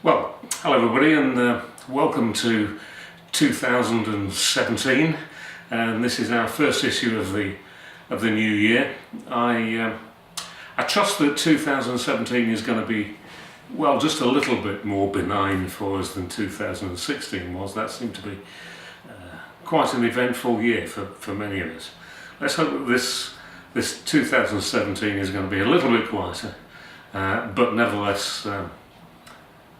Well, hello everybody, and welcome to 2017. And this is our first issue of the new year. I trust that 2017 is going to be, well, just a little bit more benign for us than 2016 was. That seemed to be quite an eventful year for many of us. Let's hope that this 2017 is going to be a little bit quieter, but nevertheless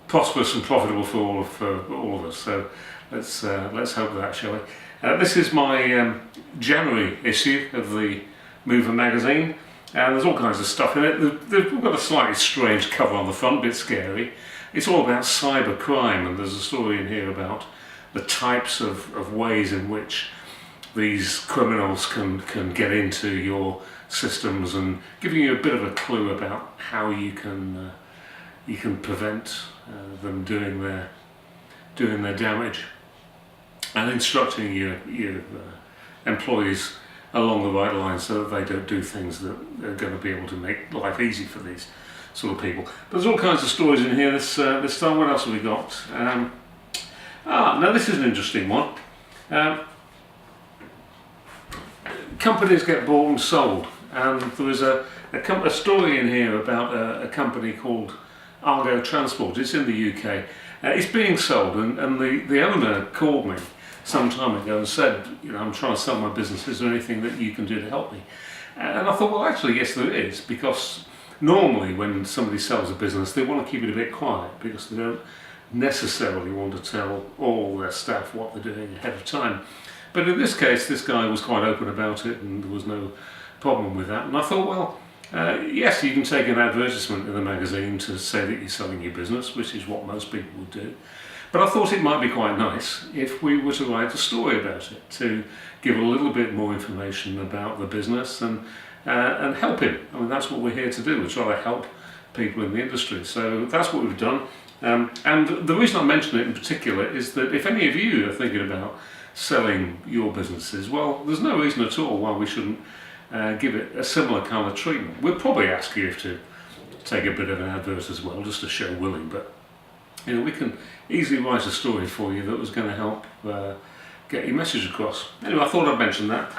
prosperous and profitable for all of us. So let's hope that, shall we? This is my January issue of the Mover magazine, and there's all kinds of stuff in it. We've got a slightly strange cover on the front, a bit scary. It's all about cyber crime, and there's a story in here about the types of ways in which these criminals can get into your systems, and giving you a bit of a clue about how you can prevent them doing their damage, and instructing your employees along the right line so that they don't do things that are going to be able to make life easy for these sort of people. But there's all kinds of stories in here this time. What else have we got? Now this is an interesting one. Companies get bought and sold, and there was a story in here about a company called Argo Transport. It's in the UK. It's being sold, and the owner called me some time ago and said, I'm trying to sell my business. Is there anything that you can do to help me? And I thought, well, actually, yes, there is, because normally when somebody sells a business, they want to keep it a bit quiet because they don't necessarily want to tell all their staff what they're doing ahead of time. But in this case, this guy was quite open about it, and there was no problem with that. And I thought, well, yes, you can take an advertisement in the magazine to say that you're selling your business, which is what most people would do. But I thought it might be quite nice if we were to write a story about it, to give a little bit more information about the business and help him. I mean, that's what we're here to do. We're trying to help people in the industry. So that's what we've done. And the reason I mention it in particular is that if any of you are thinking about selling your businesses, well, there's no reason at all why we shouldn't give it a similar kind of treatment. We'll probably ask you to take a bit of an advert as well, just to show willing, but we can easily write a story for you that was going to help get your message across. Anyway, I thought I'd mention that.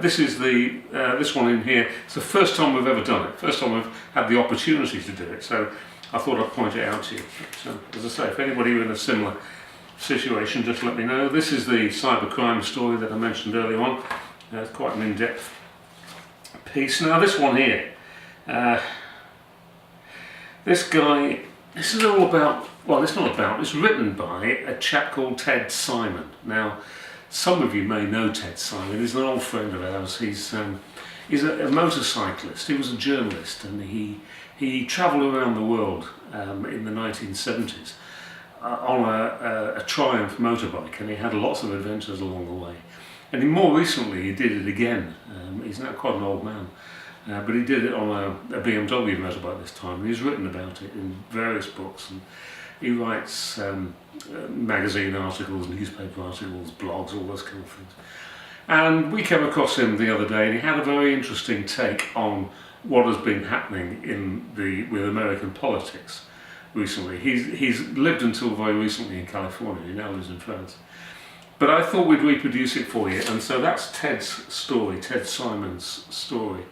This is this one in here. It's the first time we've ever done it, first time we've had the opportunity to do it, so I thought I'd point it out to you. So, as I say, if anybody are in a similar situation, just let me know. This is the cybercrime story that I mentioned earlier on. It's quite an in-depth piece. Now this one here, this guy, this is all about, well, it's not about, it's written by a chap called Ted Simon. Now, some of you may know Ted Simon. He's an old friend of ours. He's a motorcyclist. He was a journalist, and he travelled around the world in the 1970s on a Triumph motorbike, and he had lots of adventures along the way. And more recently he did it again. He's now quite an old man, but he did it on a BMW motorbike this time. He's written about it in various books, and he writes magazine articles, newspaper articles, blogs, all those kind of things. And we came across him the other day, and he had a very interesting take on what has been happening with American politics recently. He's lived until very recently in California. He now lives in France. But I thought we'd reproduce it for you, and so that's Ted's story, Ted Simon's story.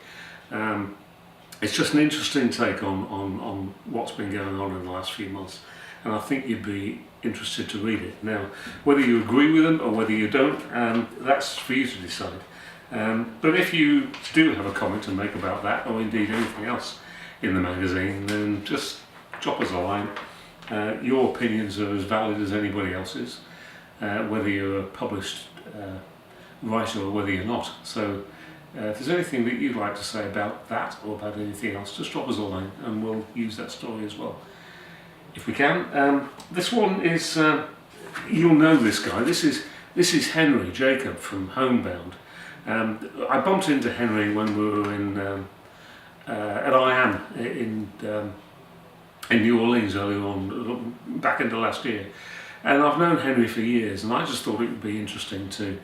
It's just an interesting take on what's been going on in the last few months, and I think you'd be interested to read it. Now, whether you agree with him or whether you don't, that's for you to decide. But if you do have a comment to make about that, or indeed anything else in the magazine, then just drop us a line. Your opinions are as valid as anybody else's, whether you're a published writer or whether you're not. So if there's anything that you'd like to say about that or about anything else, just drop us a line and we'll use that story as well, if we can. This one is, you'll know this guy. This is Henry Jacob from Homebound. I bumped into Henry when we were at IAM in New Orleans earlier on, back into last year. And I've known Henry for years, and I just thought it would be interesting to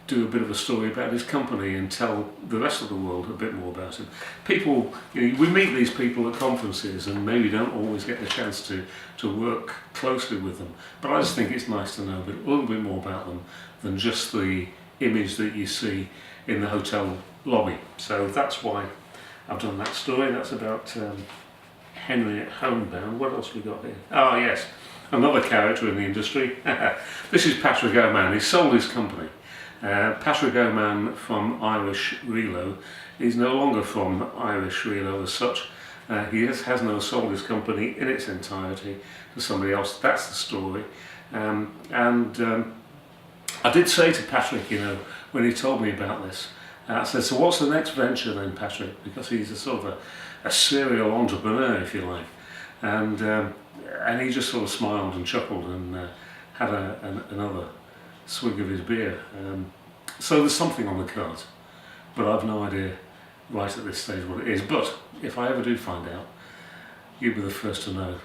do a bit of a story about his company and tell the rest of the world a bit more about him. People, you know, we meet these people at conferences and maybe don't always get the chance to work closely with them, but I just think it's nice to know a little bit more about them than just the image that you see in the hotel lobby. So that's why I've done that story. That's about Henry at Homebound. What else we got here? Oh yes, another character in the industry. This is Patrick O'Man. He sold his company. Patrick O'Man from Irish Relo is no longer from Irish Relo as such. He has now sold his company in its entirety to somebody else. That's the story. I did say to Patrick, you know, when he told me about this, I said, so what's the next venture then, Patrick? Because he's a sort of a serial entrepreneur, if you like. And he just sort of smiled and chuckled and had another swig of his beer. So there's something on the cards, but I've no idea right at this stage what it is. But if I ever do find out, you'll be the first to know.